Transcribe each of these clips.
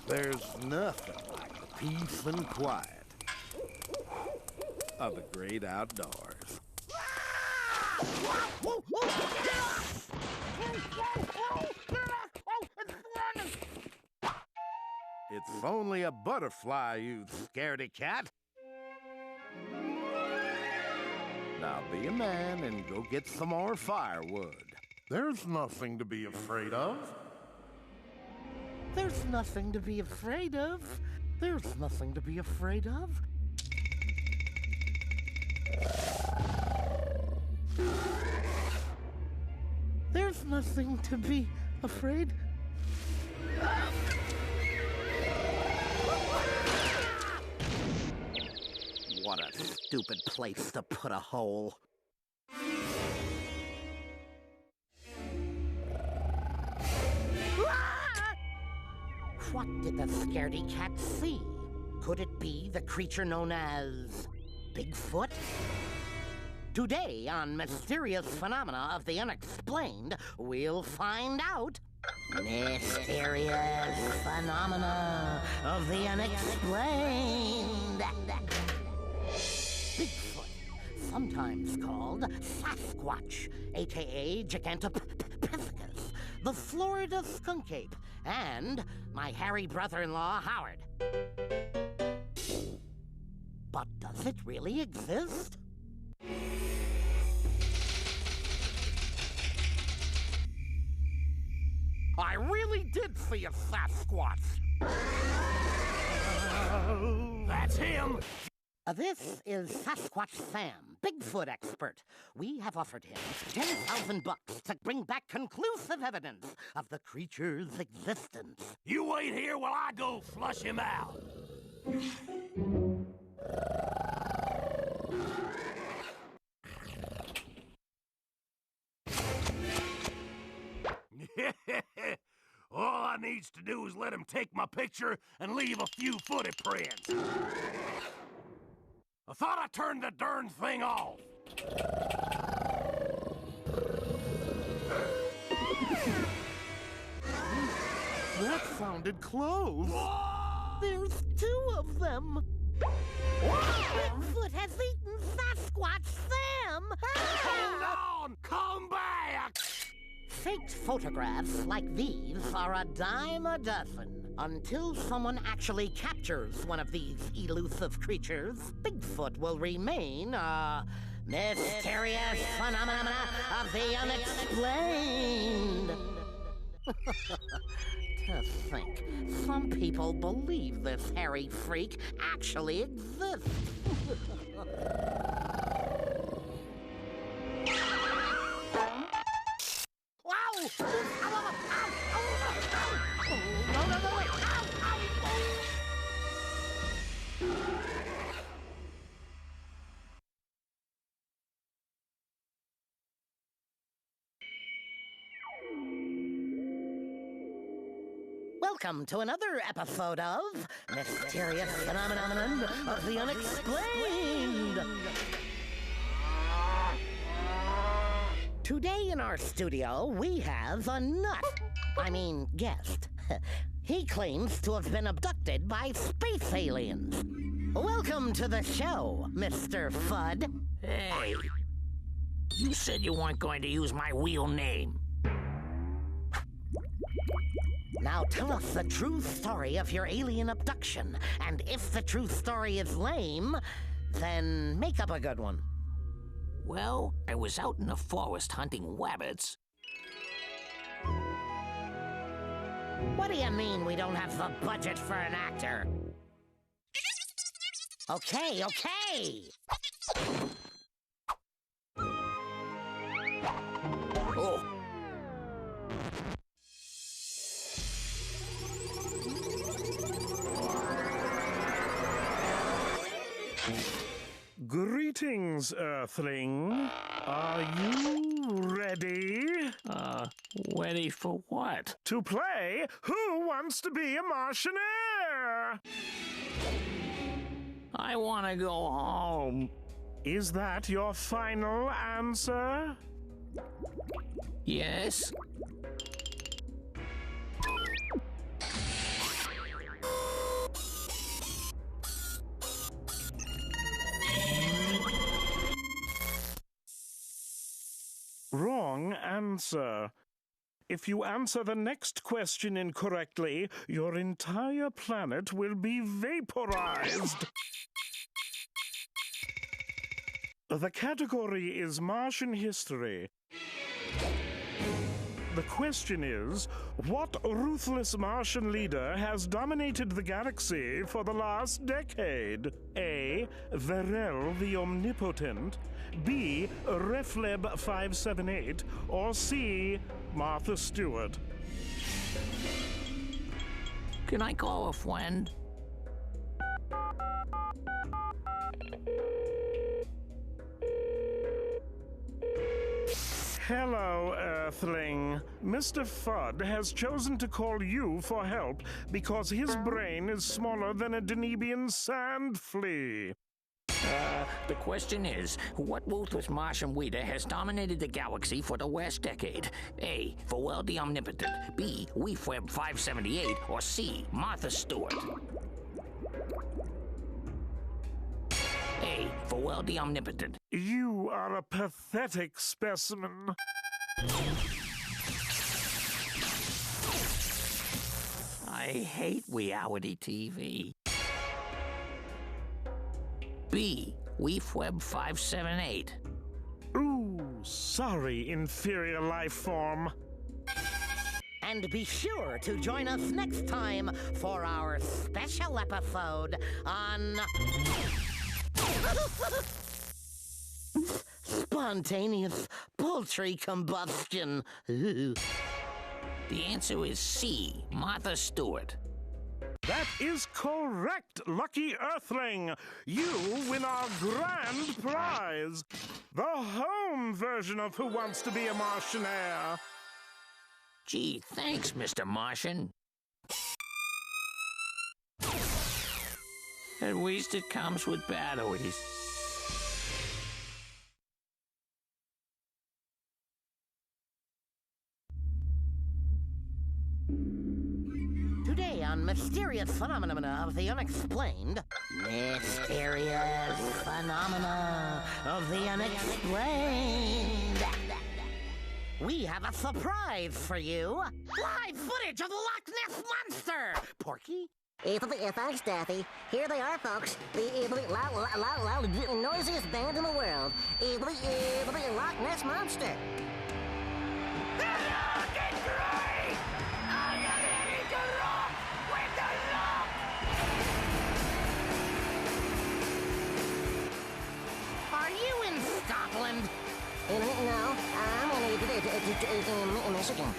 There's nothing like the peace and quiet of the great outdoors. It's only a butterfly, you scaredy cat. Now be a man and go get some more firewood. There's nothing to be afraid of. There's nothing to be afraid of. There's nothing to be afraid of. There's nothing to be afraid. What a stupid place to put a hole. What did the scaredy cat see? Could it be the creature known as Bigfoot? Today on Mysterious Phenomena of the Unexplained, we'll find out. Mysterious Phenomena of the Unexplained. Bigfoot, sometimes called Sasquatch, a.k.a. Gigantopithecus, the Florida skunk ape, and my hairy brother-in-law, Howard. But does it really exist? I really did see a Sasquatch. That's him. This is Sasquatch Sam, Bigfoot expert. We have offered him $10,000 to bring back conclusive evidence of the creature's existence. You wait here while I go flush him out. All I needs to do is let him take my picture and leave a few footprints. I thought I turned the darn thing off. That sounded close. There's two of them. Bigfoot has eaten Sasquatch Sam! Hold on! Come back! Faked photographs like these are a dime a dozen. Until someone actually captures one of these elusive creatures, Bigfoot will remain a mysterious phenomena of the unexplained. To think, some people believe this hairy freak actually exists. Welcome to another episode of Mysterious Phenomenon of the Unexplained. Today in our studio, we have a guest. He claims to have been abducted by space aliens. Welcome to the show, Mr. Fudd. Hey, you said you weren't going to use my real name. Now tell us the true story of your alien abduction, and if the true story is lame, then make up a good one. Well, I was out in the forest hunting rabbits. What do you mean we don't have the budget for an actor? Okay. Oh. Greetings, Earthling. Are you ready? Ready for what? To play Who Wants to Be a Martianeer? I want to go home. Is that your final answer? Yes? answer. If you answer the next question incorrectly, your entire planet will be vaporized. The category is Martian history. The question is, what ruthless Martian leader has dominated the galaxy for the last decade? A. Verel the Omnipotent, B. Refleb 578, or C. Martha Stewart? Can I call a friend? Hello, Earthling. Mr. Fudd has chosen to call you for help because his brain is smaller than a Danubian sand flea. The question is, what ruthless Martian leader has dominated the galaxy for the last decade? A. Verel the Omnipotent, B. Refleb 578, or C. Martha Stewart? A. Verel the Omnipotent. You are a pathetic specimen. I hate reality TV. B. Refleb 578. Ooh, sorry, inferior life form. And be sure to join us next time for our special episode on spontaneous poultry combustion. Ooh. The answer is C. Martha Stewart. That is correct, lucky Earthling. You win our grand prize, the home version of Who Wants to Be a Martianaire. Gee, thanks, Mr. Martian. At least it comes with batteries. Today on Mysterious Phenomena of the Unexplained. Mysterious Phenomena of the Unexplained. We have a surprise for you. Live footage of the Loch Ness Monster. Porky? Thanks, Daffy. Here they are, folks. The noisiest band in the world. The Loch Ness Monster. Are you in Scotland? No, I'm in Michigan.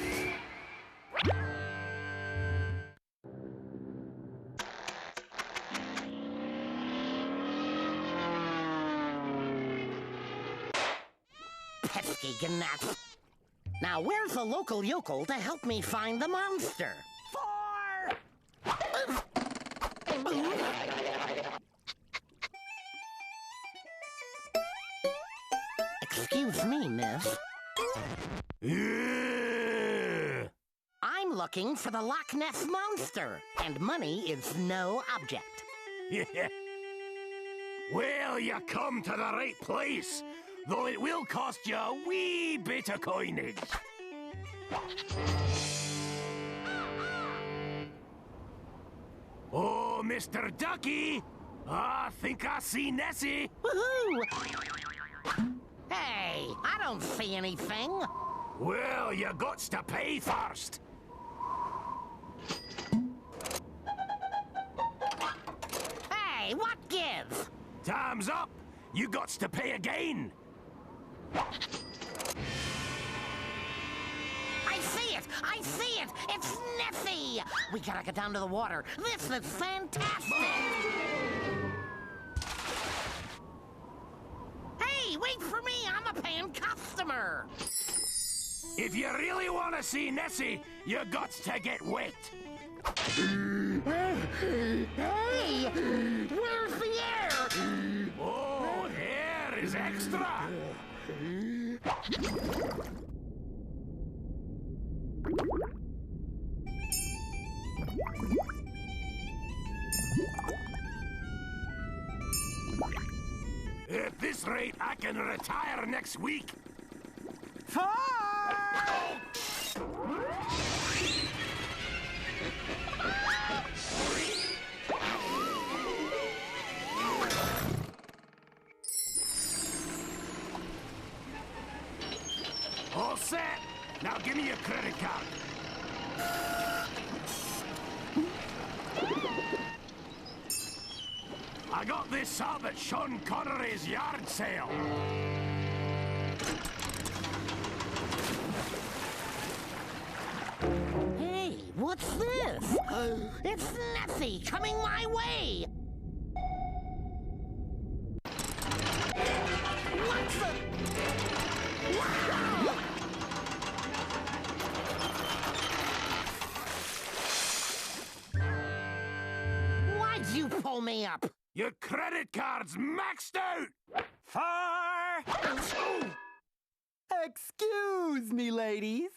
Pesky gnats. Now, where's the local yokel to help me find the monster? Excuse me, miss. I'm looking for the Loch Ness Monster, and money is no object. Well, you come to the right place, though it will cost you a wee bit of coinage. Oh, Mr. Ducky, I think I see Nessie. Woohoo! Hey, I don't see anything. Well, you gots to pay first. Hey, what gives? Time's up. You gots to pay again. I see it! I see it! It's Nessie! We gotta get down to the water. This is fantastic! Hey, wait for me! I'm a paying customer! If you really want to see Nessie, you gots to get wet. Hey! Where's the air? Oh, air is extra. At this rate, I can retire next week. Far! credit card. I got this up at Sean Connery's yard sale. Hey, what's this? It's Nessie coming my way! What the? Wow! Why'd you pull me up? Your credit card's maxed out! Excuse me, ladies.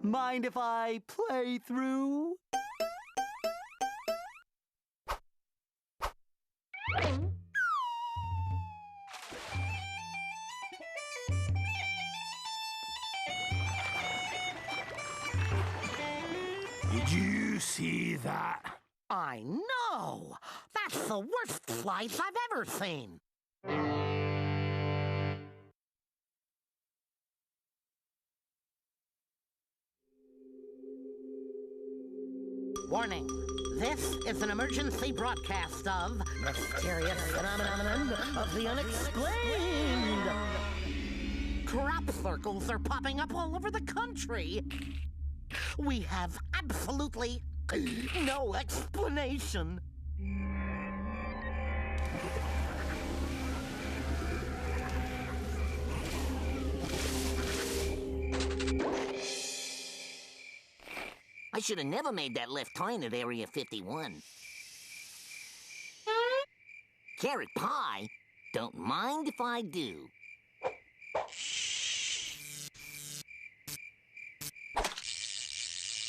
Mind if I play through? Did you see that? I know! That's the worst slice I've ever seen! Warning! This is an emergency broadcast of mysterious phenomenon of the unexplained! Crop circles are popping up all over the country! We have absolutely no explanation. I should have never made that left turn at Area 51. Carrot pie? Don't mind if I do.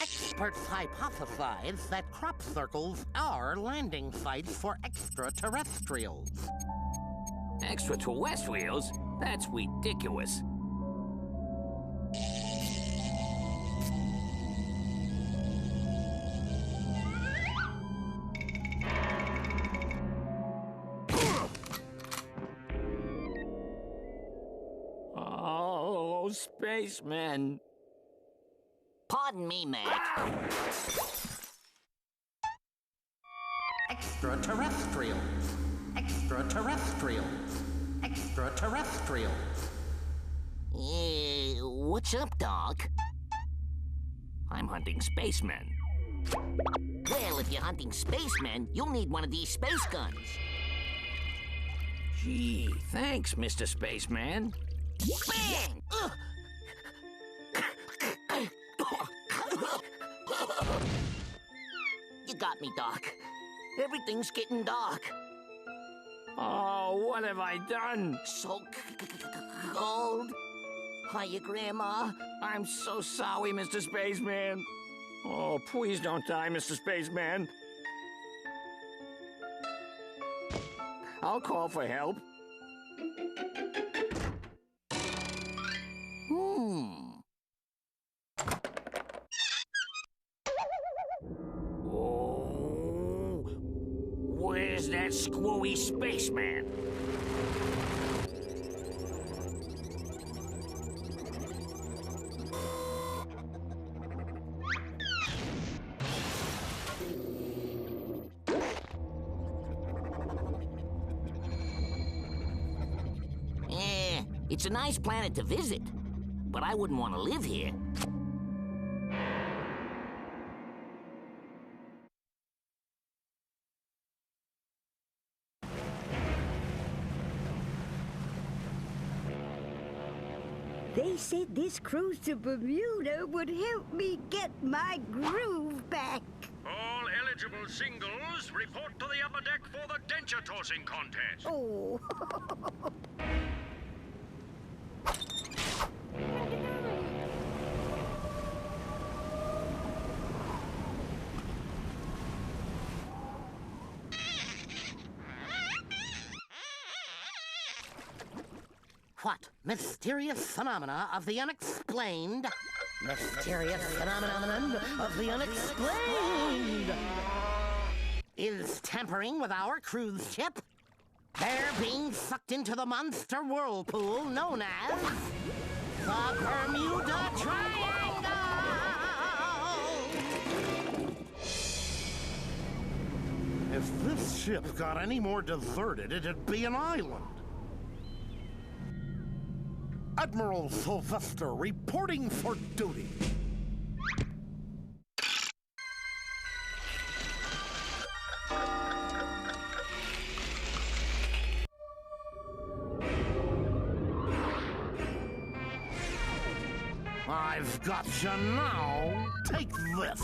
Experts hypothesize that crop circles are landing sites for extraterrestrials. Extraterrestrials? That's ridiculous. Oh, spacemen. Pardon me, Mac. Extraterrestrials. Extraterrestrials. Extraterrestrials. What's up, Doc? I'm hunting spacemen. Well, if you're hunting spacemen, you'll need one of these space guns. Gee, thanks, Mr. Spaceman. Bang! You got me, Doc. Everything's getting dark. Oh, what have I done? So cold. Hiya, Grandma. I'm so sorry, Mr. Spaceman. Oh, please don't die, Mr. Spaceman. I'll call for help. Oh, Where's that screwy spaceman? It's a nice planet to visit, but I wouldn't want to live here. They said this cruise to Bermuda would help me get my groove back. All eligible singles report to the upper deck for the denture tossing contest. Oh. What mysterious phenomena of the unexplained? Mysterious phenomenon of the unexplained is tampering with our cruise ship. They're being sucked into the monster whirlpool known as The Bermuda Triangle! If this ship got any more deserted, it'd be an island. Admiral Sylvester reporting for duty. I've got you now. Take this.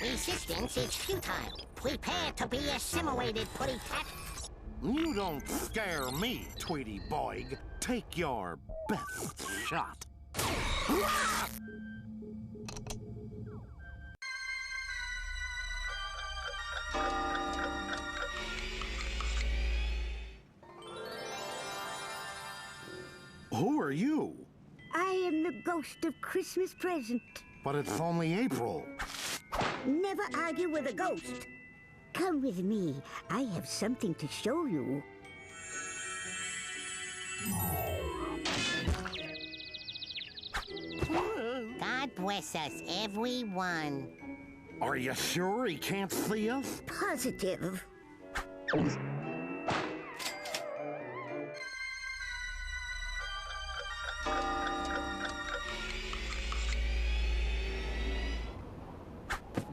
Resistance is futile. Prepare to be assimilated, putty tat. You don't scare me, Tweety Boig. Take your best shot. Who are you? I am the ghost of Christmas present. But it's only April. Never argue with a ghost. Come with me. I have something to show you. God bless us, everyone. Are you sure he can't see us? Positive.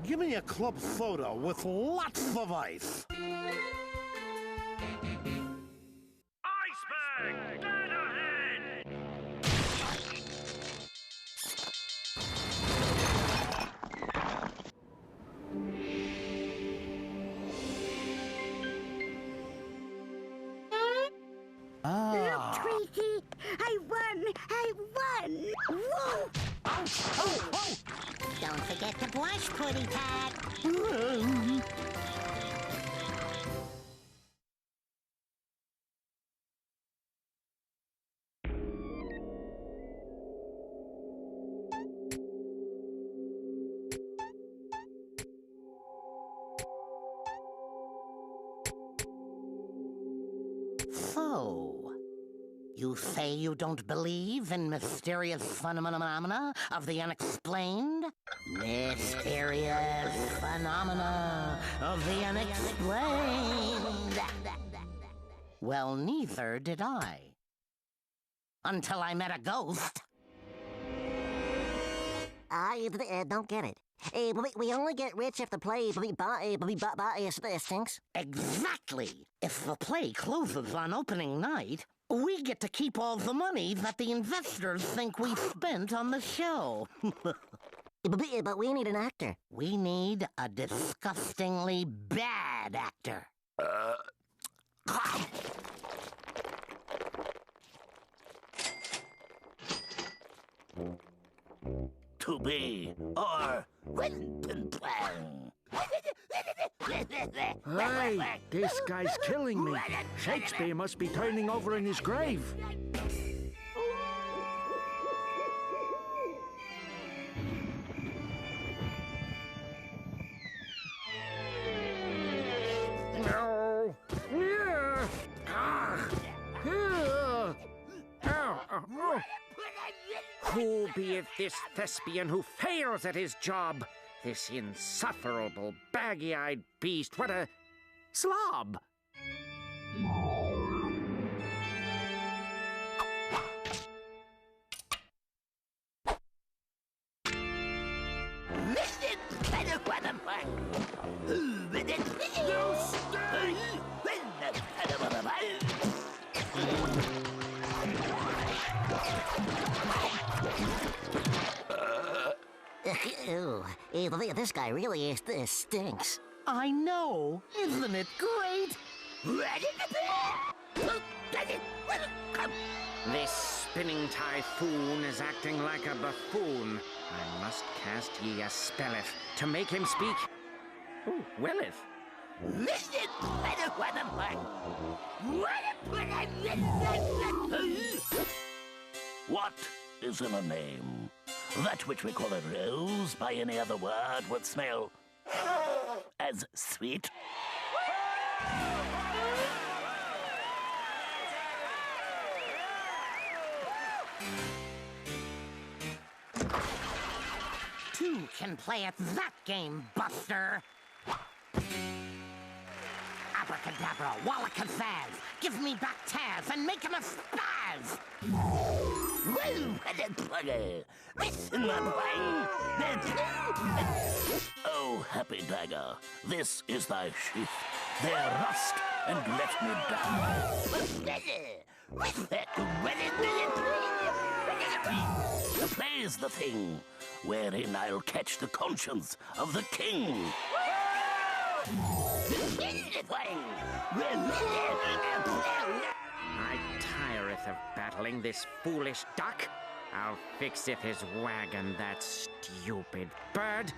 Give me a club soda with lots of ice. Iceberg! Dead ahead! Look, Tweety! I won! I won! Whoa! Don't forget to blush, putty tat. So, you say you don't believe in mysterious phenomena of the unexplained? Mysterious phenomena of the unexplained. Well, neither did I. Until I met a ghost. I don't get it. We only get rich if the play stinks. Exactly. If the play closes on opening night, we get to keep all the money that the investors think we spent on the show. But we need an actor. We need a disgustingly bad actor. To be or wouldn't plan. Hey, this guy's killing me. Shakespeare must be turning over in his grave. No. Yeah. Who beeth this thespian who fails at his job? This insufferable, baggy-eyed beast. What a slob! Ew, this guy really stinks. I know. Isn't it great? This spinning typhoon is acting like a buffoon. I must cast ye a spelleth to make him speak. Oh, welleth. What is in a name? That which we call a rose by any other word would smell as Taz, sweet. Two can play at that game, Buster. Abracadabra, wallacazaz, give me back Taz and make him a spaz! Listen, my boy. Oh, happy dagger, this is thy sheath. There rust and let me down. The play's the thing, wherein I'll catch the conscience of the king. I tireth of battling this foolish duck. I'll fixeth his wagon, that stupid bird.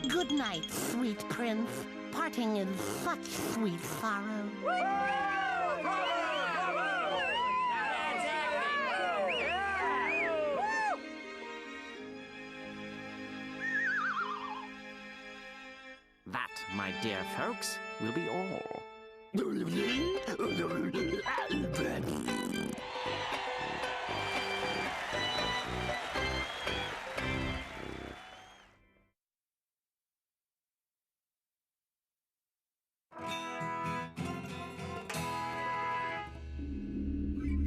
Good night, sweet prince. Parting is such sweet sorrow. That, my dear folks, will be all.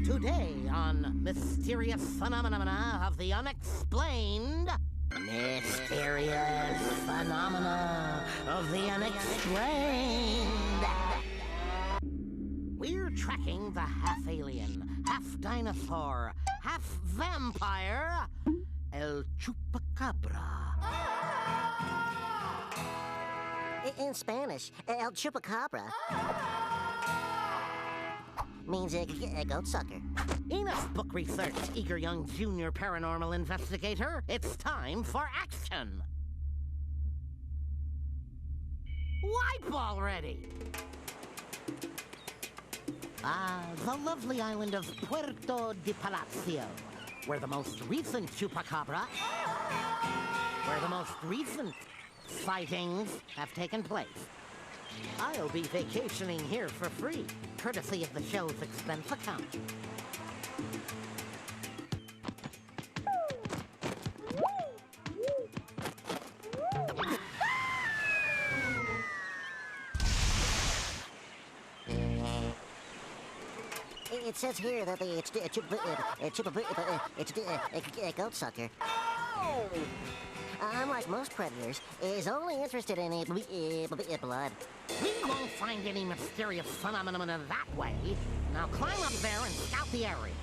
Today on Mysterious Phenomena of the Unexplained. Mysterious Phenomena of the Unexplained. We're tracking the half-alien, half-dinosaur, half-vampire, El Chupacabra. In Spanish, El Chupacabra means a goat sucker. Enough book research, eager young junior paranormal investigator. It's time for action. Wipe already! The lovely island of Puerto de Palacio, where the most recent chupacabra, where the most recent sightings have taken place. I'll be vacationing here for free, courtesy of the show's expense account. It says here that the goat sucker, unlike most predators, is only interested in blood. We won't find any mysterious phenomena that way. Now climb up there and scout the area.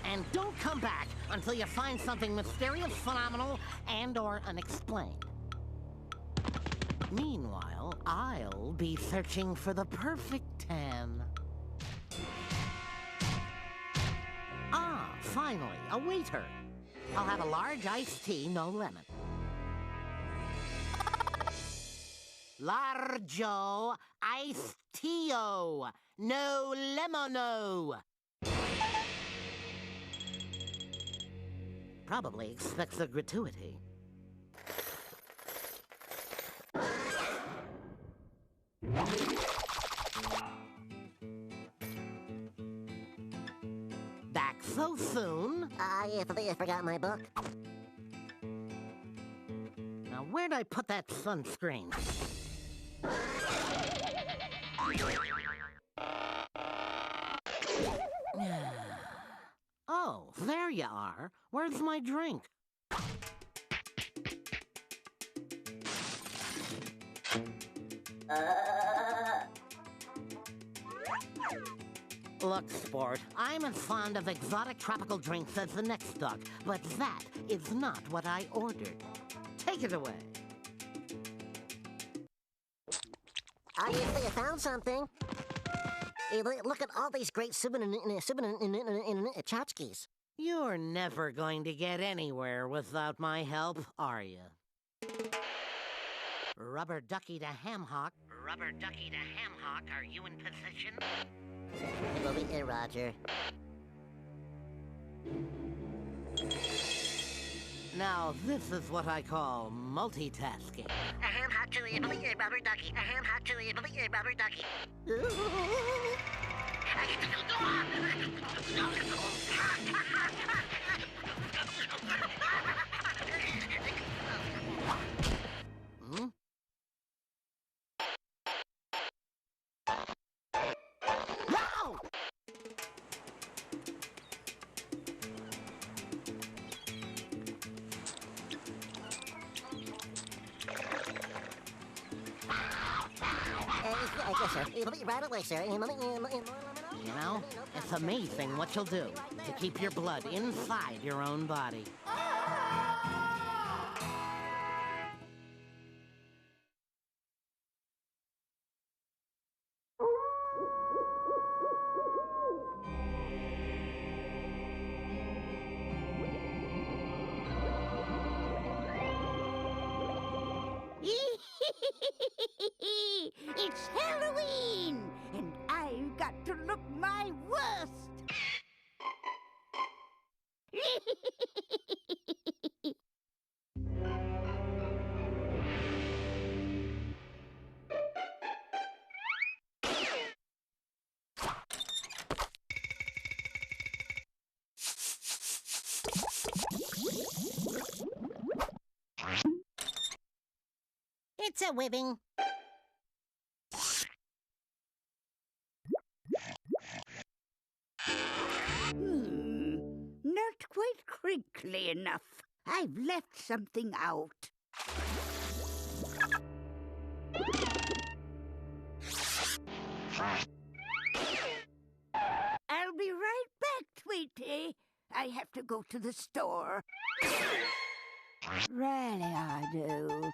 And don't come back until you find something mysterious, phenomenal, and/or unexplained. Meanwhile, I'll be searching for the perfect 10. Finally, a waiter. I'll have a large iced tea, no lemon. Largo iced tea-o, no lemon-o. Probably expects a gratuity. Back so soon? I forgot my book. Now, where'd I put that sunscreen? Oh, there you are. Where's my drink? Look, sport, I'm as fond of exotic tropical drinks as the next duck, but that is not what I ordered. Take it away. I found something. Look at all these great tchotchkes. You're never going to get anywhere without my help, are you? Rubber ducky to ham hock. Rubber ducky to ham hock, are you in position? Roger. Now, this is what I call multitasking. A ham hock chili rubber ducky. A ham hock chili rubber ducky. Hmm? No! Yes, sir. Right away, sir. You know, it's amazing what you'll do to keep your blood inside your own body. It's Halloween, and I've got to look my worst. It's a whipping. Not quite crinkly enough. I've left something out. I'll be right back, Tweety. I have to go to the store. Really, I do.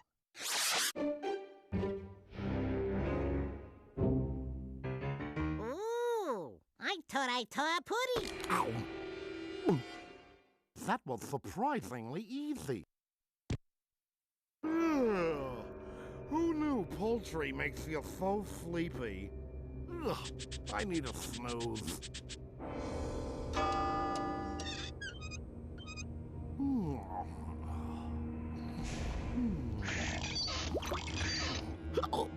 Ooh, I thought I tore a putty. Ow. That was surprisingly easy. Ugh. Who knew poultry makes you so sleepy? Ugh, I need a snooze. Oh.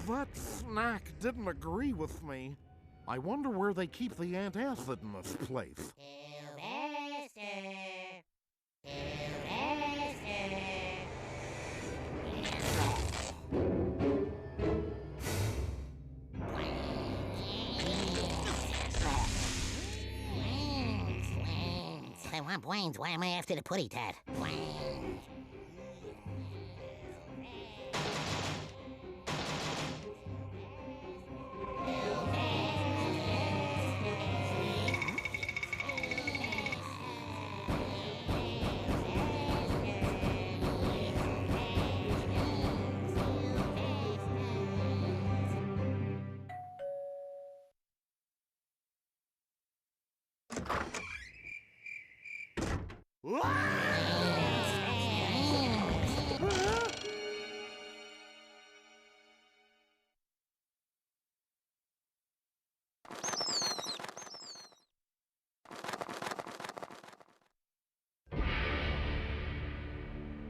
That snack didn't agree with me. I wonder where they keep the antacid in this place. I want brains. Why am I after the putty, Tad?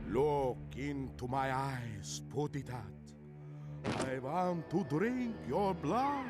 Look into my eyes, Putty Tat. I want to drink your blood.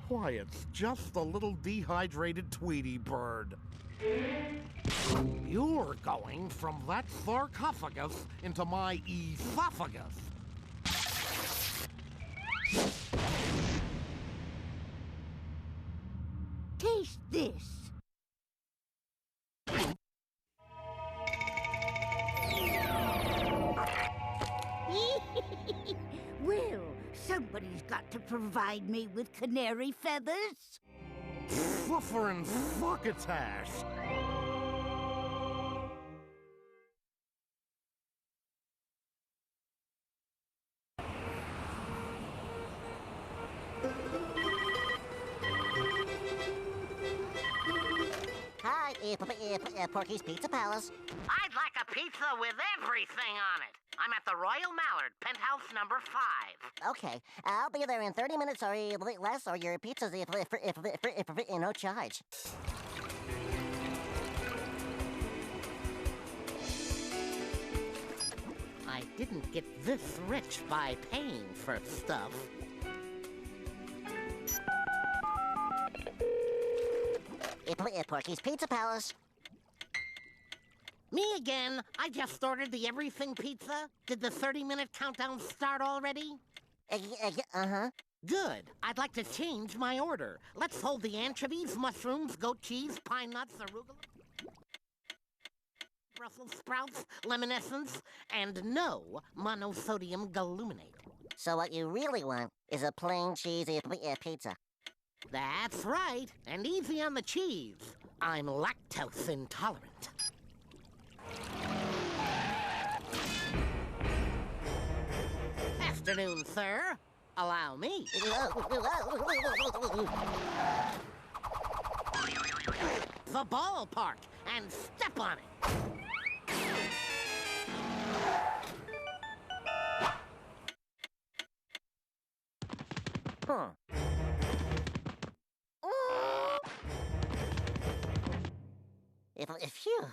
Why, it's just a little dehydrated Tweety bird. You're going from that sarcophagus into my esophagus. Taste this. Well, somebody's got to provide me with canary feathers. Fluffer and fuckatash. Porky's Pizza Palace. I'd like a pizza with everything on it. I'm at the Royal Mallard, penthouse number 5. Okay, I'll be there in 30 minutes or less, or your pizza's no charge. I didn't get this rich by paying for stuff. Porky's Pizza Palace. Me again. I just ordered the everything pizza. Did the 30-minute countdown start already? Uh-huh. Good. I'd like to change my order. Let's hold the anchovies, mushrooms, goat cheese, pine nuts, arugula, Brussels sprouts, lemon essence, and no monosodium glutamate. So what you really want is a plain cheesy pizza. That's right. And easy on the cheese. I'm lactose intolerant. Afternoon, sir. Allow me. The ballpark, and step on it. Huh. If you...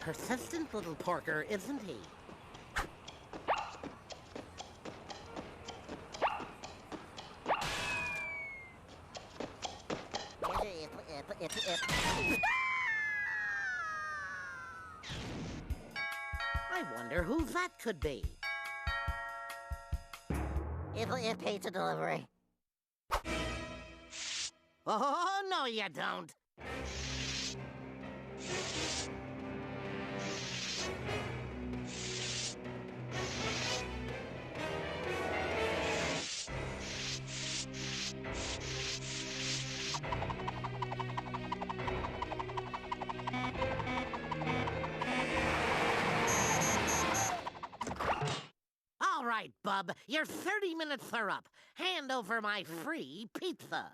Persistent little porker, isn't he? I wonder who that could be. If pizza delivery. Oh, no, you don't. All right, bub, your 30 minutes are up. Hand over my free pizza.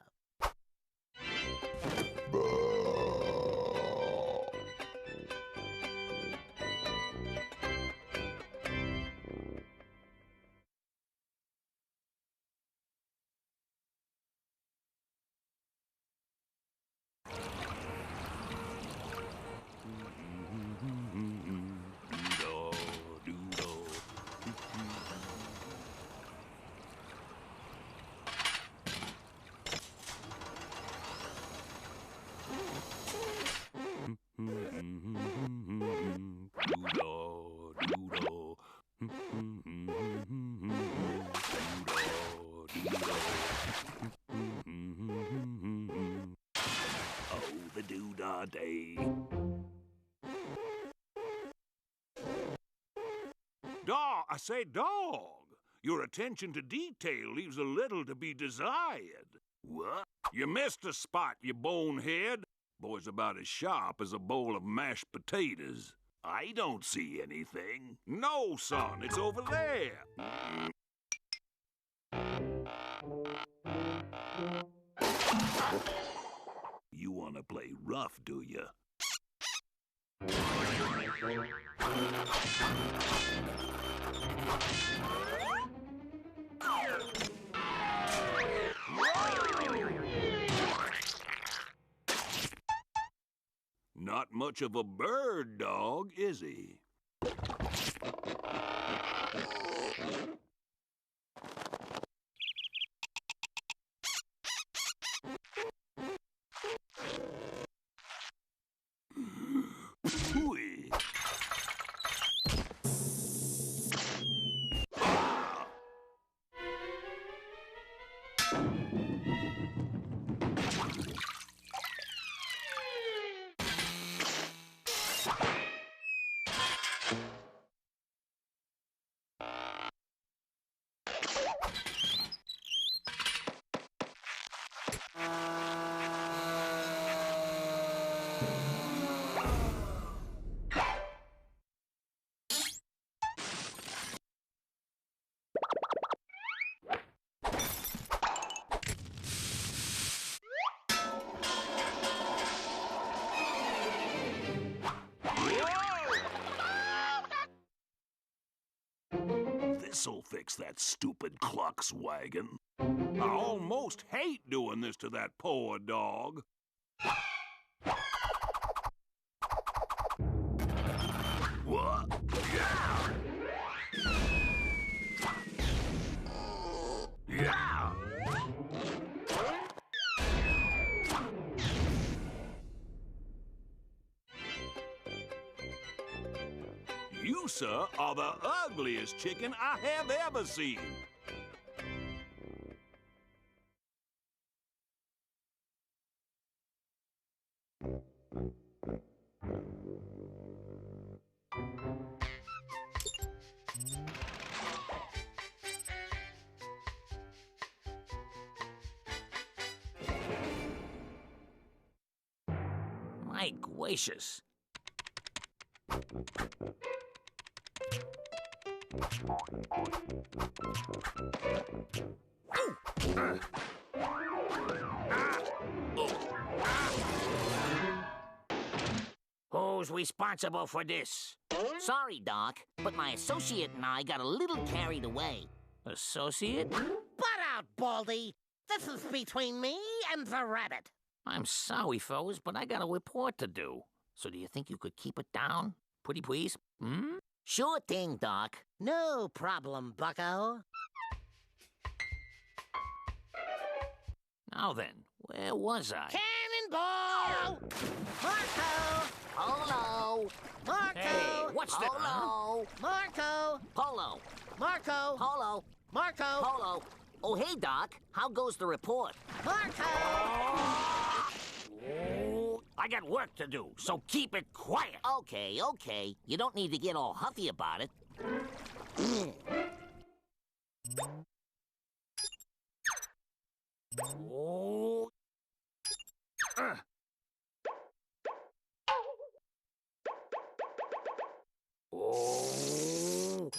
Day. Dog, I say dog. Your attention to detail leaves a little to be desired. What? You missed a spot, you bonehead. Boy's about as sharp as a bowl of mashed potatoes. I don't see anything. No, son, it's over there. You want to play rough, do you? Not much of a bird dog, is he? This'll fix that stupid Cluck's wagon. I almost hate doing this to that poor dog. What? Yeah! Yeah! You, sir, are the ugliest chicken I have ever seen. My gracious. Who's responsible for this? Sorry, Doc, but my associate and I got a little carried away. Associate? Butt out, Baldy! This is between me and the rabbit. I'm sorry, fellas, but I got a report to do. So do you think you could keep it down? Pretty please? Hmm? Sure thing, Doc. No problem, bucko. Now then, where was I? Cannonball! Marco! Polo! Marco! Hey, what's the... Polo! Marco! Polo! Marco! Polo! Marco! Polo! Oh, hey, Doc. How goes the report? Marco! I got work to do, so keep it quiet. Okay, okay. You don't need to get all huffy about it. Oh. Oh.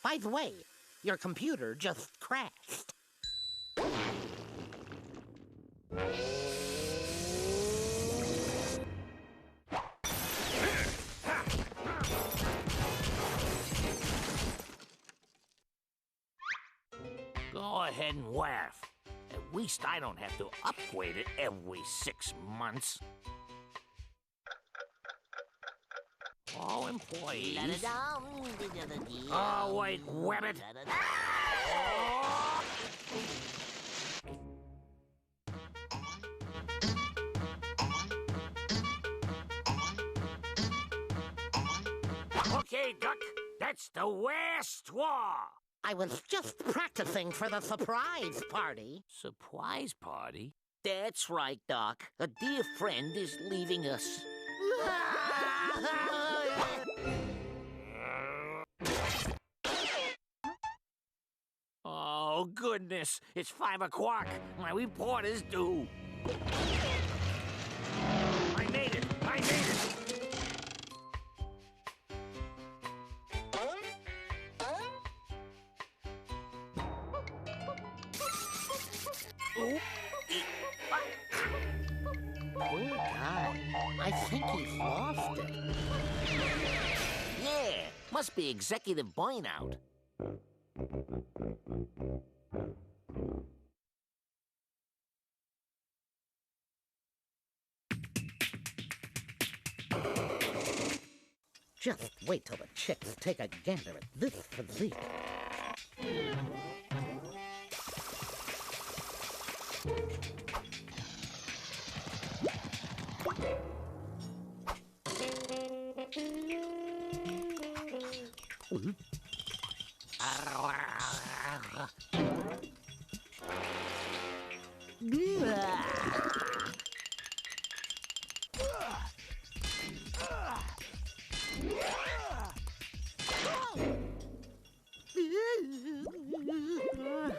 By the way, your computer just crashed. Go ahead and laugh. At least I don't have to upgrade it every 6 months. All employees. Oh, wait, Webbit. Okay, Duck, that's the last straw. I was just practicing for the surprise party. Surprise party? That's right, Doc. A dear friend is leaving us. Oh, goodness. It's 5 o'clock. My report is due. I made it. I made it. Poor guy. I think he's lost it. Yeah, Must be executive burnout. Just wait till the chicks take a gander at this physique.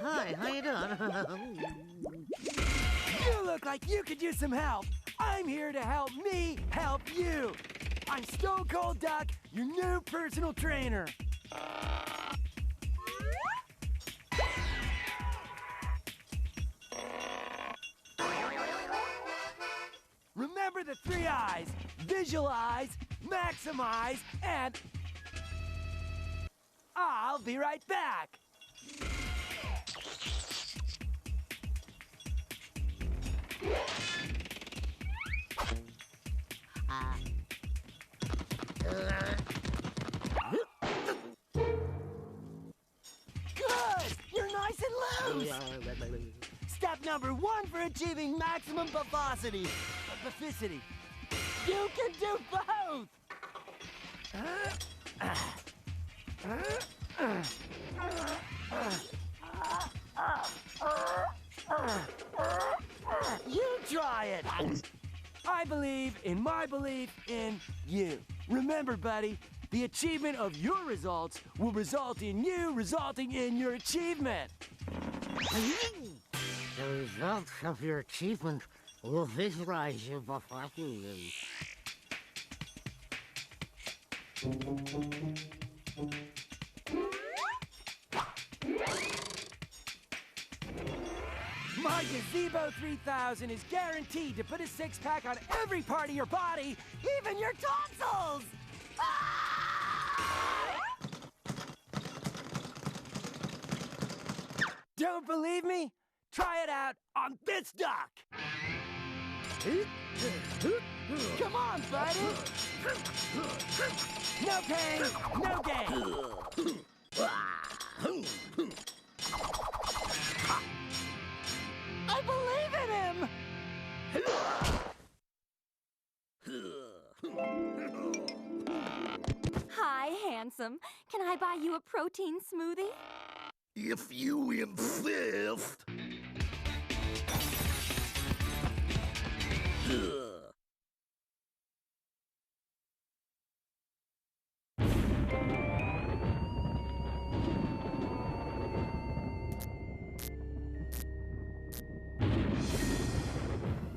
Hi, how you doing? You look like you could use some help. I'm here to help me help you. I'm Stone Cold Duck, your new personal trainer. Remember the 3 I's: visualize, maximize, and I'll be right back. Good! You're nice and loose! Step number 1 for achieving maximum bufosity. Bufficity. You can do both! You try it! I believe in my belief in you. Remember, buddy, the achievement of your results will result in you resulting in your achievement. The results of your achievement will visualize your buffossity. My Gazebo 3000 is guaranteed to put a six-pack on every part of your body, even your tonsils! Ah! Don't believe me? Try it out on this duck! Come on, buddy! No pain, no gain! I believe in him! Hi, handsome. Can I buy you a protein smoothie? If you insist.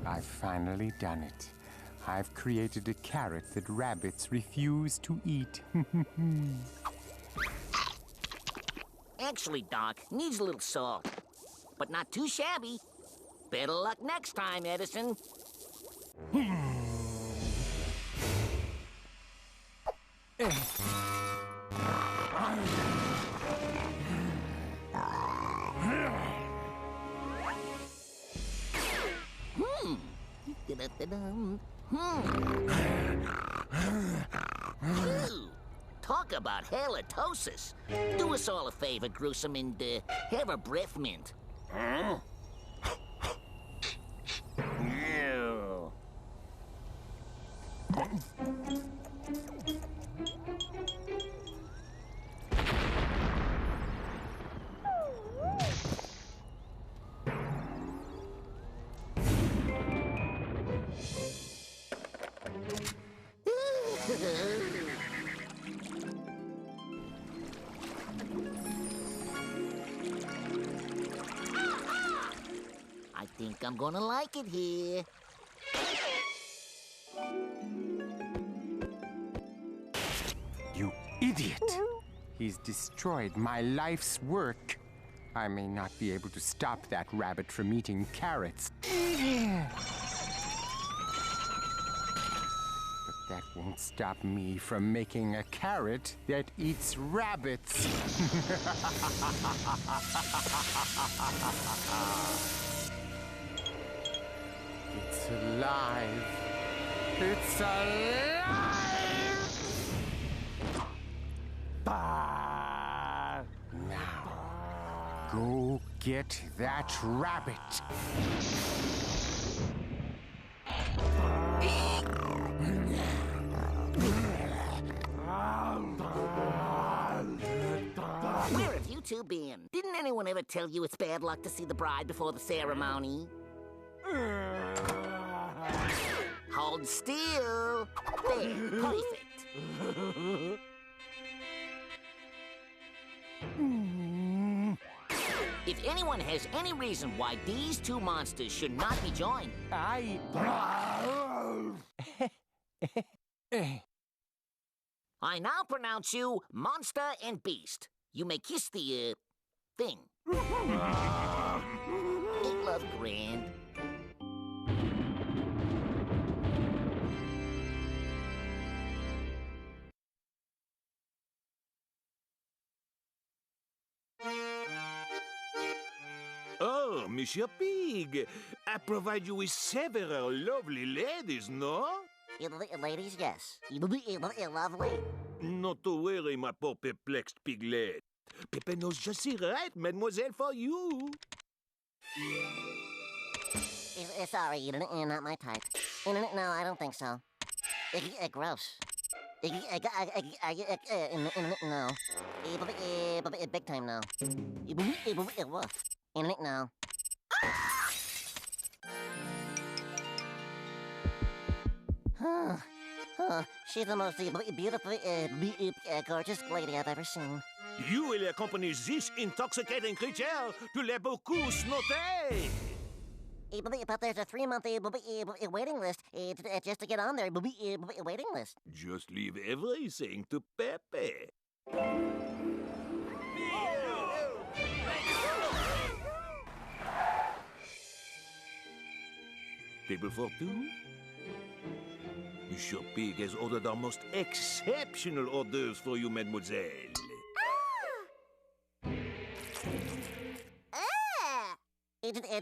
I've finally done it. I've created a carrot that rabbits refuse to eat. Actually, Doc, needs a little salt. But not too shabby. Better luck next time, Edison. Ooh, talk about halitosis. Do us all a favor, Gruesome, and have a breath mint. Huh? Ew. I think I'm gonna like it here. You idiot! He's destroyed my life's work. I may not be able to stop that rabbit from eating carrots. But that won't stop me from making a carrot that eats rabbits. It's alive. It's alive! Bah! Now, go get that rabbit. Where have you two been? Didn't anyone ever tell you it's bad luck to see the bride before the ceremony? Hold still. There, perfect. If anyone has any reason why these two monsters should not be joined, I now pronounce you monster and beast. You may kiss the, thing. Ain't love grand? Oh, Monsieur Pig, I provide you with several lovely ladies, no? Ladies, yes. Lovely. Not to worry, my poor perplexed piglet. Pepe knows just the right, mademoiselle, for you. Sorry, you're not my type. No, I don't think so. Gross. No. Big time no. No. She's the most beautiful, gorgeous lady I've ever seen. You will accompany this intoxicating creature to Le Bocuse Note. But there's a 3-month waiting list just to get on there. Waiting list. Just leave everything to Pepe. Table for two? Monsieur Pig has ordered our most exceptional hors-d'oeuvres for you, mademoiselle.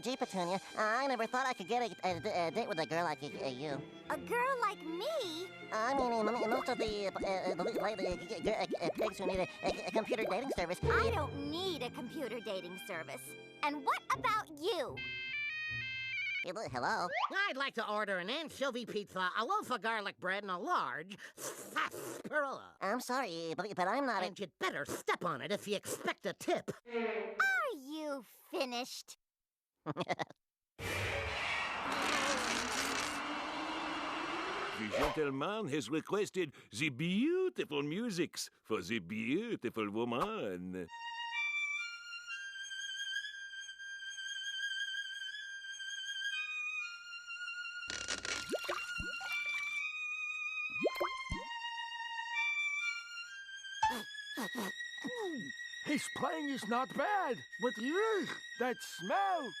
Gee, Petunia, I never thought I could get a date with a girl like you. A girl like me? I mean, most of the pigs who need a computer dating service. I don't need a computer dating service. And what about you? Hello? I'd like to order an anchovy pizza, a loaf of garlic bread, and a large sarsaparilla. I'm sorry, but I'm not. And you'd better step on it if you expect a tip. Are you finished? The gentleman has requested the beautiful musics for the beautiful woman. His playing is not bad, but ugh, that smell!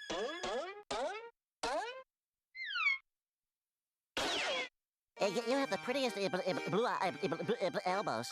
You have the prettiest blue elbows.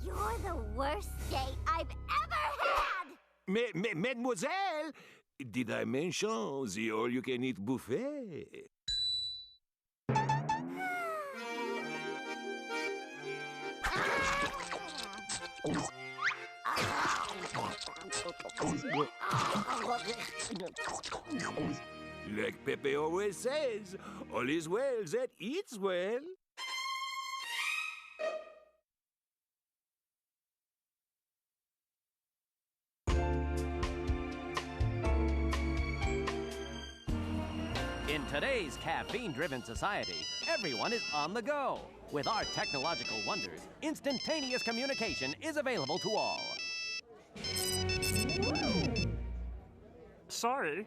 You're the worst date I've ever had! Mademoiselle, did I mention the all-you-can-eat buffet? Like Pepe always says, all is well that eats well. In today's caffeine-driven society, everyone is on the go. With our technological wonders, instantaneous communication is available to all. sorry.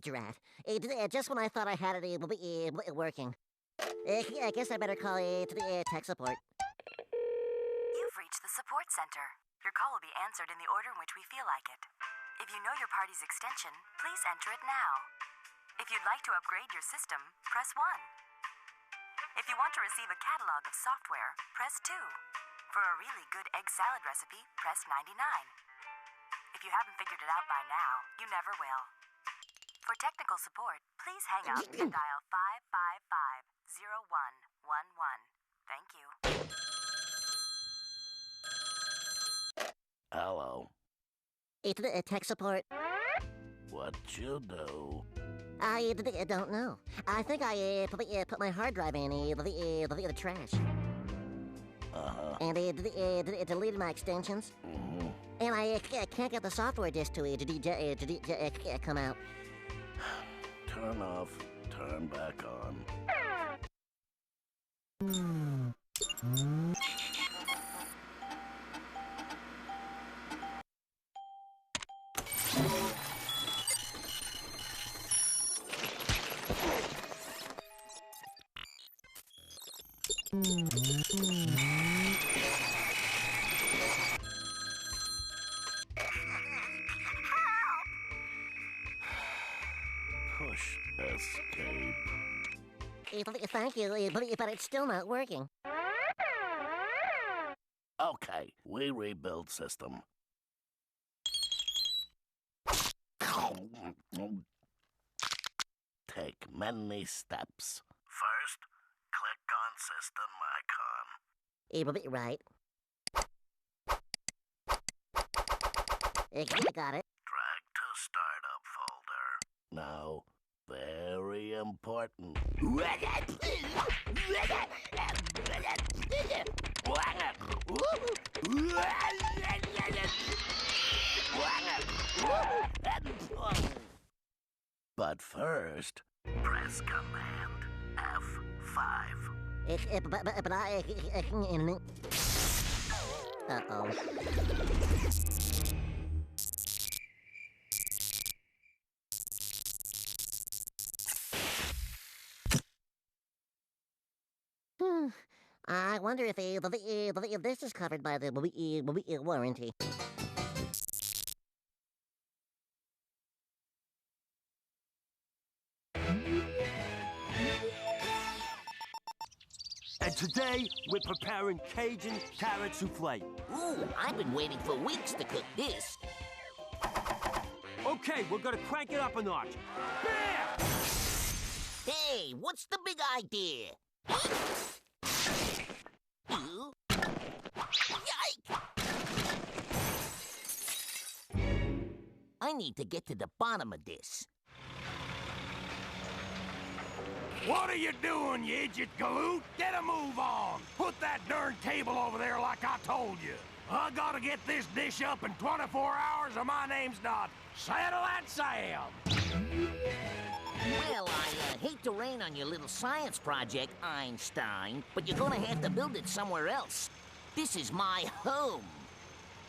Drat. Just when I thought I had it working. I guess I better call tech support. You've reached the support center. Your call will be answered in the order in which we feel like it. If you know your party's extension, please enter it now. If you'd like to upgrade your system, press 1. If you want to receive a catalog of software, press 2. For a really good egg salad recipe, press 99. If you haven't figured it out by now, you never will. For technical support, please hang up and dial 555-0111. Thank you. Hello. Tech support. What you do? I don't know. I think I put my hard drive in the trash. Uh-huh. And it deleted my extensions. Mm-hmm. And I can't get the software disk to come out. Turn off, turn back on. Push escape. Thank you, but it's still not working. Okay, we rebuild system. Take many steps. First, click on system icon. Right. Got it. Drag to startup folder. Now, very important. But first, press Command F5. But I... Uh-oh. I wonder if this is covered by the warranty. And today, we're preparing Cajun carrot souffle. Ooh, I've been waiting for weeks to cook this. Okay, we're gonna crank it up a notch. Bam! Hey, what's the big idea? Yike! I need to get to the bottom of this. What are you doing, you idiot galoot? Get a move on! Put that darn table over there like I told you. I gotta get this dish up in 24 hours or my name's not Satellite Sam. Well, I hate to rain on your little science project, Einstein, but you're gonna have to build it somewhere else. This is my home.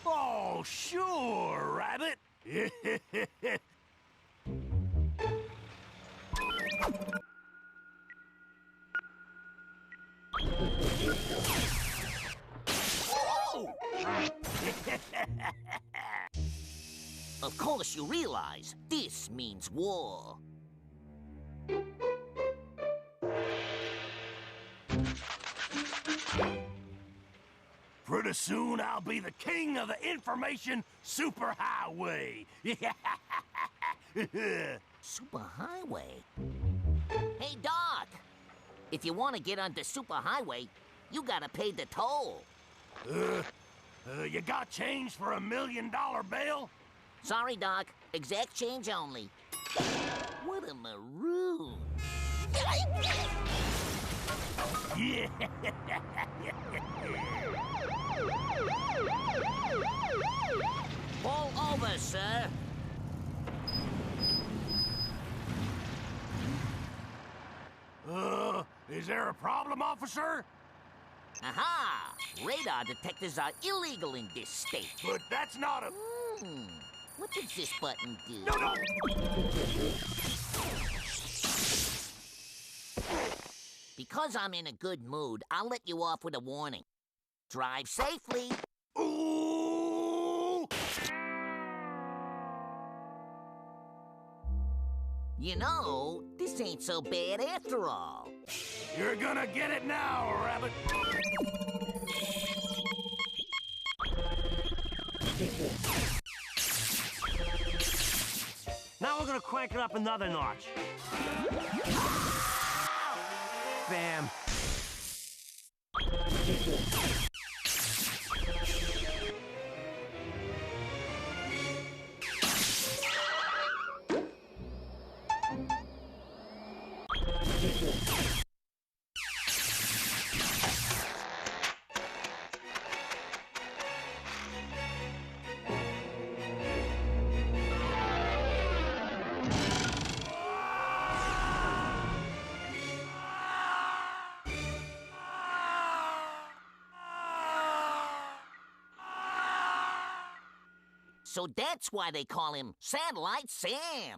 Oh, sure, Rabbit. Of course you realize this means war. Pretty soon I'll be the king of the information superhighway. Superhighway? Hey, Doc! If you want to get onto Superhighway, you gotta pay the toll. You got change for $1 million bill? Sorry, Doc. Exact change only. What a maroon. Yeah. Pull over, sir. Is there a problem, officer? Aha! Radar detectors are illegal in this state. But that's not a... What does this button do? No! Because I'm in a good mood, I'll let you off with a warning. Drive safely. Ooh! You know, this ain't so bad after all. You're gonna get it now, Rabbit. Now we're gonna crank it up another notch. Bam. So that's why they call him Satellite Sam.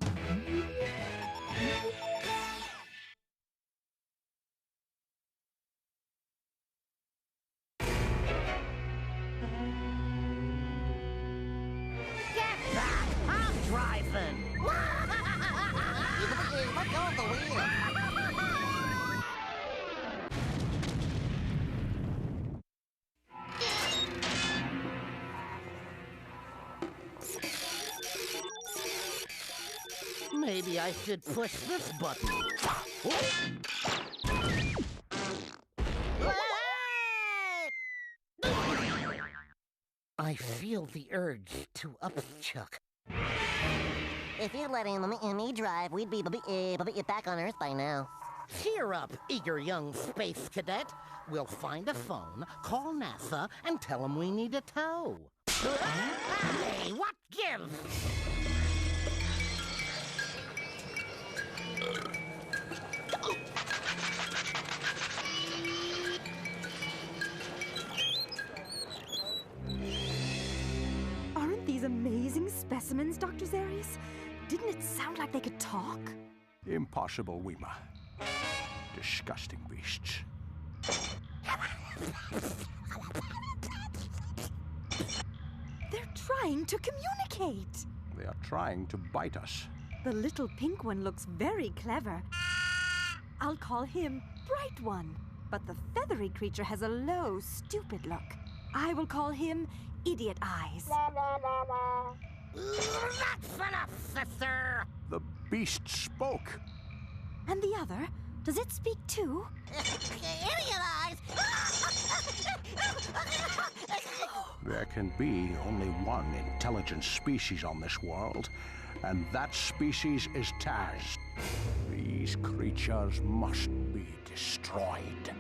Get back! I'm driving! Let go of the wheel. Maybe I should push this button. I feel the urge to upchuck. If you're letting me drive, we'd be back on Earth by now. Cheer up, eager young space cadet. We'll find a phone, call NASA, and tell them we need a tow. Hey, what gives? Aren't these amazing specimens, Dr. Zarius? Didn't it sound like they could talk? Impossible, Weema. Disgusting beasts. They're trying to communicate. They are trying to bite us. The little pink one looks very clever. I'll call him Bright One. But the feathery creature has a low, stupid look. I will call him Idiot Eyes. That's enough, sister! The beast spoke. And the other? Does it speak too? Idiot Eyes! There can be only one intelligent species on this world, and that species is Taz. These creatures must be destroyed.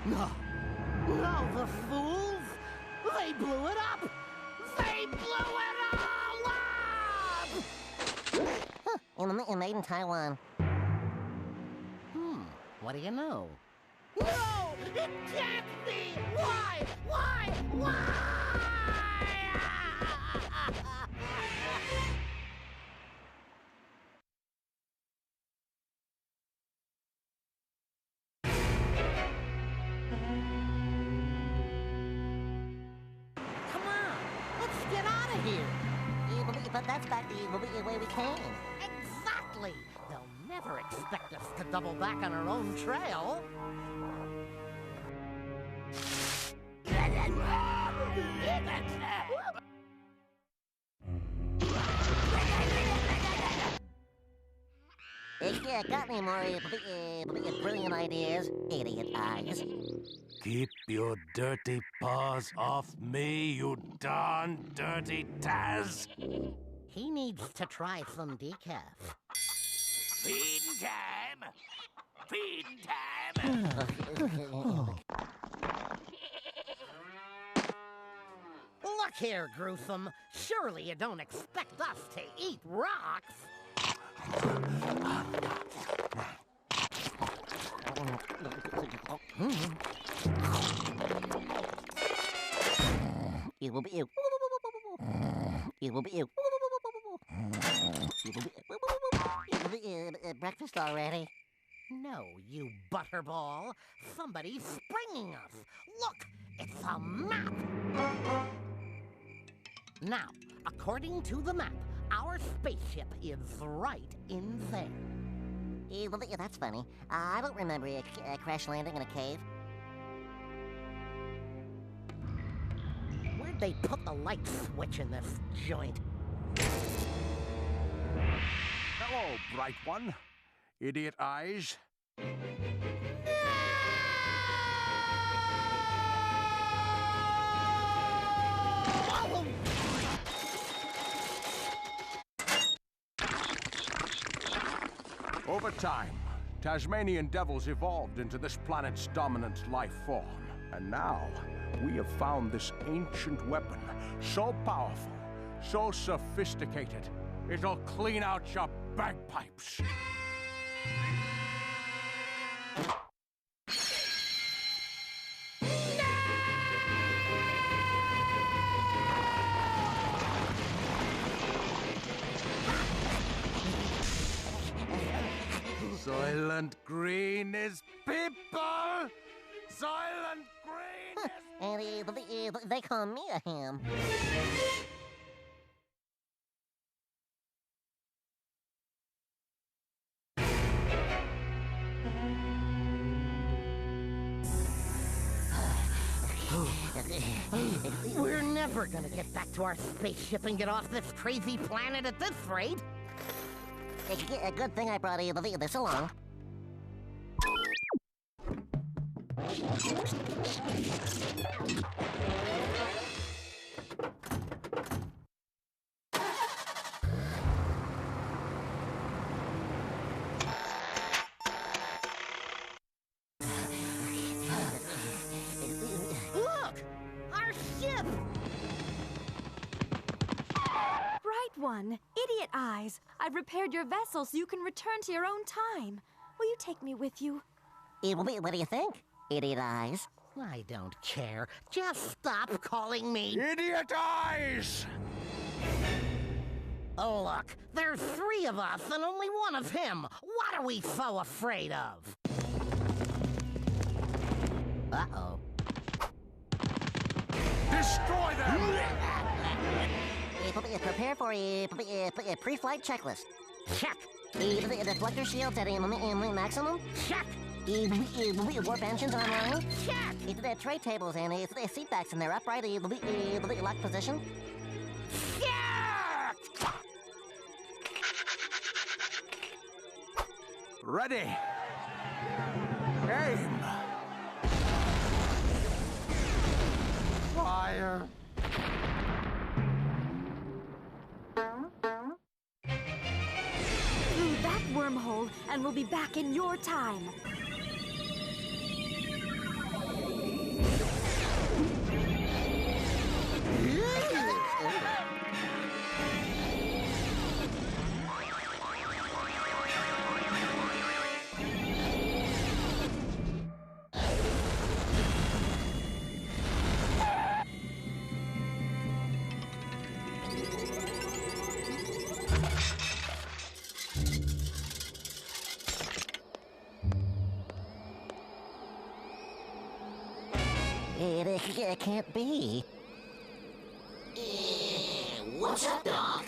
No, the fools! They blew it up! They blew it all up! Made in Taiwan. What do you know? No! It can't be! Why? Why? Come on! Let's get out of here! But that's back the way we came. Exactly! They'll never expect us to double back on our own trail. Yeah, got any more brilliant ideas, Idiot Eyes? Keep your dirty paws off me, you darn dirty Taz! He needs to try some decaf. Feeding time! Feeding time! Look here, Gruesome. Surely you don't expect us to eat rocks. It will be you. It will be you. Breakfast already? No, you butterball. Somebody's springing us. Look, it's a map. Now, according to the map, our spaceship is right in there. Well, that's funny. I don't remember a crash landing in a cave. Where'd they put the light switch in this joint? Hello, bright one. Idiot eyes. Over time, Tasmanian devils evolved into this planet's dominant life form. And now, we have found this ancient weapon, so powerful, so sophisticated, it'll clean out your bagpipes. Soylent Green is people! Soylent Green is... And they call me a ham. We're never gonna get back to our spaceship and get off this crazy planet at this rate. A good thing I brought this along. Look! Our ship! Bright one, idiot eyes. I've repaired your vessel so you can return to your own time. Will you take me with you? What do you think, idiot eyes? I don't care. Just stop calling me... Idiot eyes! Oh, look, there's 3 of us and only 1 of him. What are we so afraid of? Uh-oh. Destroy them! Prepare for a pre-flight checklist. Check. Deflector shields at maximum. Check. Warp engines online. Check. Tray tables and seat backs in their upright locked position. Check. Ready. Aim. Fire. Through that wormhole, and we'll be back in your time. It can't be. What's up, Doc?